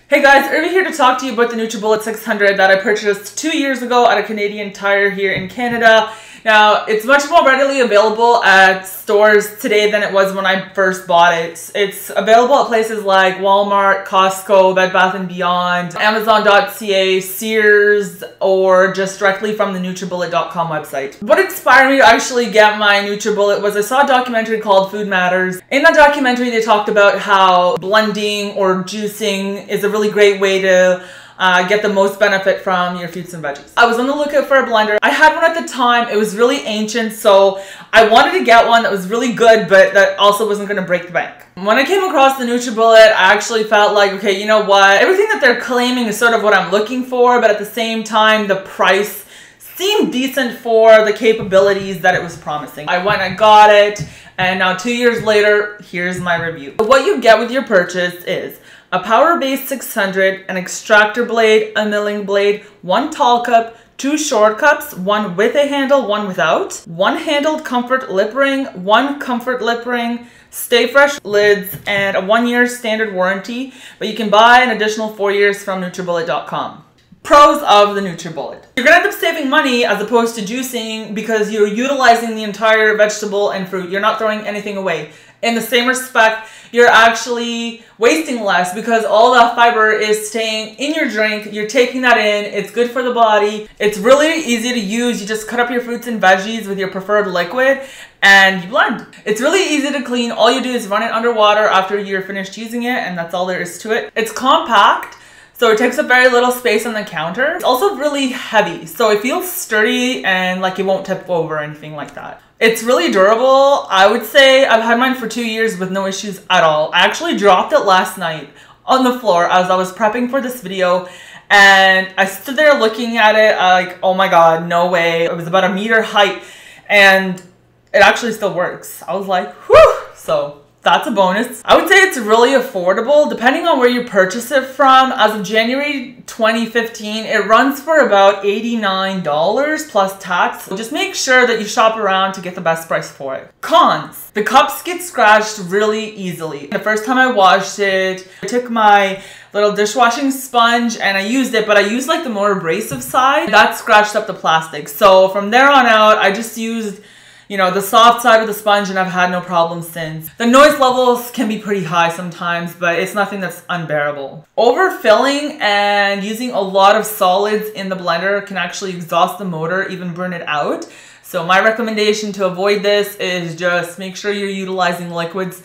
Hey guys, Irvy here to talk to you about the Nutribullet 600 that I purchased 2 years ago at a Canadian Tire here in Canada. Now, it's much more readily available at stores today than it was when I first bought it. It's available at places like Walmart, Costco, Bed Bath & Beyond, Amazon.ca, Sears, or just directly from the Nutribullet.com website. What inspired me to actually get my Nutribullet was I saw a documentary called Food Matters. In that documentary, they talked about how blending or juicing is a really great way to get the most benefit from your fruits and veggies. I was on the lookout for a blender. I had one at the time. It was really ancient, so I wanted to get one that was really good, but that also wasn't going to break the bank. When I came across the Nutribullet, I actually felt like, okay, you know what? Everything that they're claiming is sort of what I'm looking for, but at the same time, the price seemed decent for the capabilities that it was promising. I went and got it, and now 2 years later, here's my review. What you get with your purchase is a power-based 600, an extractor blade, a milling blade, one tall cup, 2 short cups, one with a handle, one without, one handled comfort lip ring, one comfort lip ring, stay fresh lids, and a 1-year standard warranty, but you can buy an additional 4 years from Nutribullet.com. Pros of the Nutribullet. You're gonna end up saving money as opposed to juicing because you're utilizing the entire vegetable and fruit. You're not throwing anything away. In the same respect, you're actually wasting less because all that fiber is staying in your drink. You're taking that in. It's good for the body. It's really easy to use. You just cut up your fruits and veggies with your preferred liquid and you blend. It's really easy to clean. All you do is run it under water after you're finished using it, and that's all there is to it. It's compact, so it takes up very little space on the counter. It's also really heavy, so it feels sturdy and like it won't tip over or anything like that. It's really durable. I would say I've had mine for 2 years with no issues at all. I actually dropped it last night on the floor as I was prepping for this video, and I stood there looking at it like, oh my god, no way. It was about a meter height and it actually still works. I was like, whew! So that's a bonus. I would say it's really affordable depending on where you purchase it from. As of January 2015, it runs for about $89 plus tax. So just make sure that you shop around to get the best price for it. Cons. The cups get scratched really easily. The first time I washed it, I took my little dishwashing sponge and I used it, but I used like the more abrasive side. That scratched up the plastic. So from there on out, I just used the soft side of the sponge, and I've had no problems since. The noise levels can be pretty high sometimes, but it's nothing that's unbearable. Overfilling and using a lot of solids in the blender can actually exhaust the motor, even burn it out. So my recommendation to avoid this is just make sure you're utilizing liquids,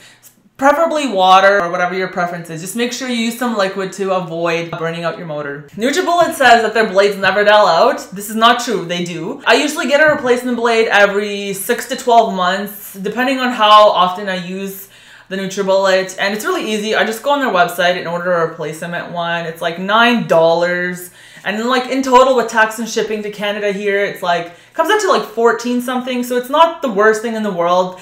preferably water or whatever your preference is. Just make sure you use some liquid to avoid burning out your motor. Nutribullet says that their blades never dull out. This is not true, they do. I usually get a replacement blade every 6 to 12 months, depending on how often I use the Nutribullet, and it's really easy. I just go on their website and order a replacement one. It's like $9, and then like in total with tax and shipping to Canada here, it's like, comes out to like 14 something, so it's not the worst thing in the world.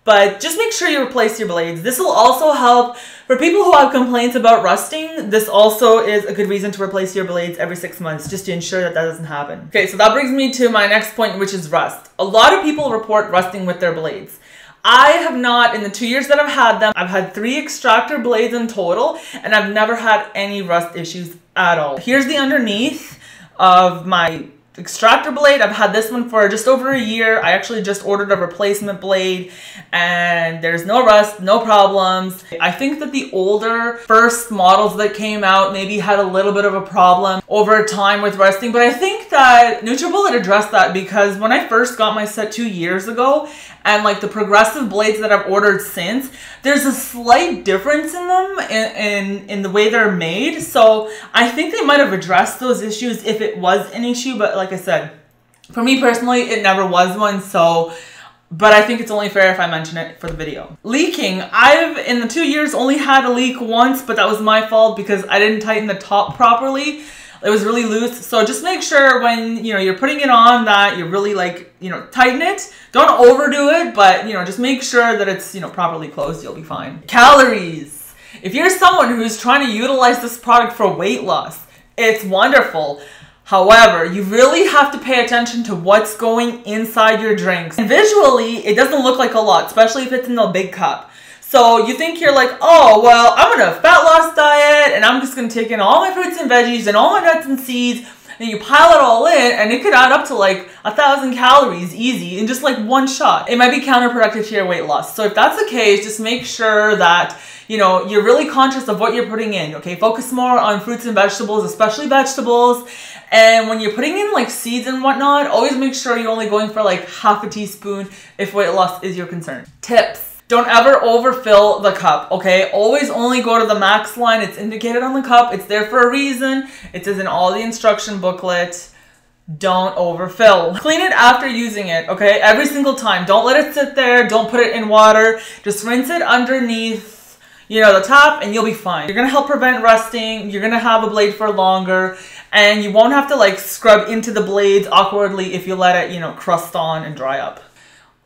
But just make sure you replace your blades. This will also help for people who have complaints about rusting. This also is a good reason to replace your blades every 6 months, just to ensure that that doesn't happen. Okay, so that brings me to my next point, which is rust. A lot of people report rusting with their blades. I have not. In the 2 years that I've had them, I've had 3 extractor blades in total, and I've never had any rust issues at all. Here's the underneath of my extractor blade. I've had this one for just over a year. I actually just ordered a replacement blade and there's no rust, no problems. I think that the older first models that came out maybe had a little bit of a problem over time with rusting, but I think that Nutribullet addressed that because when I first got my set 2 years ago, and like the progressive blades that I've ordered since, there's a slight difference in them in the way they're made. So I think they might have addressed those issues if it was an issue, but like I said, for me personally, it never was one. So, but I think it's only fair if I mention it for the video. Leaking. I've, in the 2 years, only had a leak once, but that was my fault because I didn't tighten the top properly. It was really loose. So just make sure when, you're putting it on that you're really like, tighten it. Don't overdo it, but, just make sure that it's, properly closed. You'll be fine. Calories. If you're someone who's trying to utilize this product for weight loss, it's wonderful. However, you really have to pay attention to what's going inside your drinks. And visually, it doesn't look like a lot, especially if it's in a big cup. So So you think you're like, oh, well, I'm on a fat loss diet and I'm just going to take in all my fruits and veggies and all my nuts and seeds, and you pile it all in and it could add up to like 1,000 calories easy in just like one shot. It might be counterproductive to your weight loss. So if that's the case, just make sure that, you know, you're really conscious of what you're putting in, okay? Focus more on fruits and vegetables, especially vegetables. And when you're putting in like seeds and whatnot, always make sure you're only going for like half a teaspoon if weight loss is your concern. Tips. Don't ever overfill the cup, okay? Always only go to the max line. It's indicated on the cup. It's there for a reason. It says in all the instruction booklet. Don't overfill. Clean it after using it, okay? Every single time. Don't let it sit there. Don't put it in water. Just rinse it underneath, you know, the top, and you'll be fine. You're gonna help prevent rusting. You're gonna have a blade for longer, and you won't have to like scrub into the blades awkwardly if you let it, you know, crust on and dry up.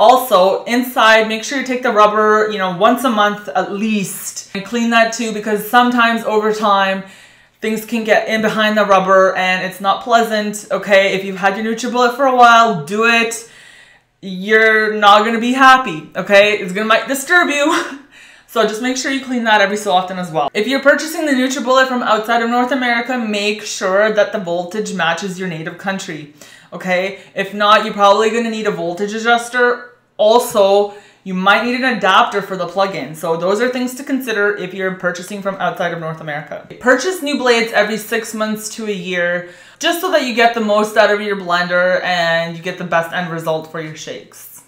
Also, inside, make sure you take the rubber, you know, once a month at least, and clean that too, because sometimes over time, things can get in behind the rubber and it's not pleasant, okay? If you've had your Nutribullet for a while, do it. You're not gonna be happy, okay? It's gonna might disturb you. So just make sure you clean that every so often as well. If you're purchasing the Nutribullet from outside of North America, make sure that the voltage matches your native country, okay? If not, you're probably gonna need a voltage adjuster. Also, you might need an adapter for the plug-in. So those are things to consider if you're purchasing from outside of North America. Purchase new blades every 6 months to a year, just so that you get the most out of your blender and you get the best end result for your shakes.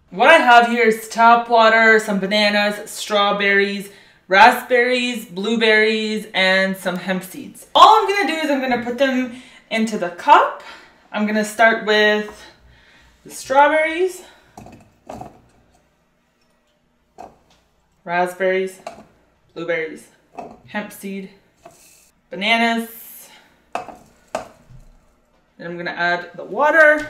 What I have here is tap water, some bananas, strawberries, raspberries, blueberries, and some hemp seeds. All I'm gonna do is I'm gonna put them into the cup. I'm gonna start with the strawberries, raspberries, blueberries, hemp seed, bananas. Then I'm gonna add the water.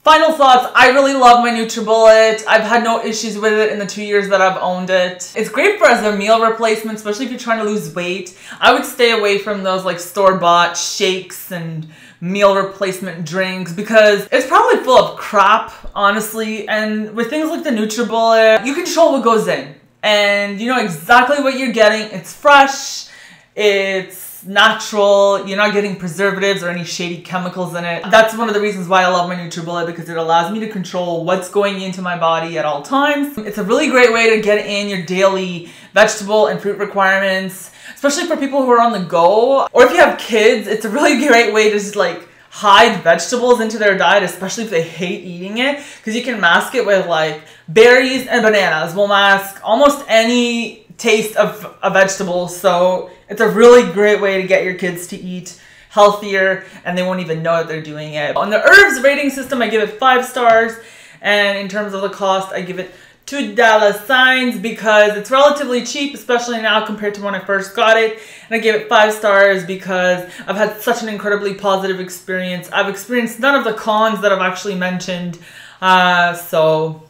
Final thoughts, I really love my Nutribullet. I've had no issues with it in the 2 years that I've owned it. It's great for as a meal replacement, especially if you're trying to lose weight. I would stay away from those like store-bought shakes and meal replacement drinks because it's probably full of crap, honestly. And with things like the Nutribullet, you control what goes in and you know exactly what you're getting. It's fresh, it's natural, you're not getting preservatives or any shady chemicals in it. That's one of the reasons why I love my Nutribullet, because it allows me to control what's going into my body at all times. It's a really great way to get in your daily vegetable and fruit requirements, especially for people who are on the go. Or if you have kids, it's a really great way to just like hide vegetables into their diet, especially if they hate eating it, because you can mask it with like berries and bananas. Will mask almost any taste of a vegetable. So it's a really great way to get your kids to eat healthier and they won't even know that they're doing it. On the herbs rating system, I give it 5 stars. And in terms of the cost, I give it $2 because it's relatively cheap, especially now compared to when I first got it. And I gave it 5 stars because I've had such an incredibly positive experience. I've experienced none of the cons that I've actually mentioned. So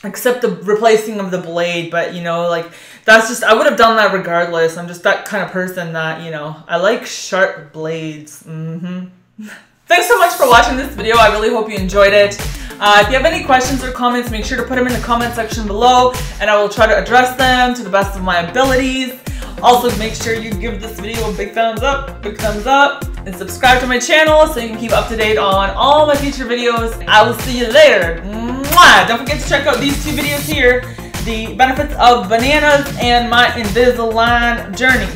except the replacing of the blade, but you know, like that's just, I would have done that regardless. I'm just that kind of person that, you know, I like sharp blades. Thanks so much for watching this video. I really hope you enjoyed it. If you have any questions or comments, make sure to put them in the comment section below and I will try to address them to the best of my abilities. Also, make sure you give this video a big thumbs up, and subscribe to my channel so you can keep up to date on all my future videos. I will see you later. Mwah! Don't forget to check out these 2 videos here, the benefits of bananas and my Invisalign journey.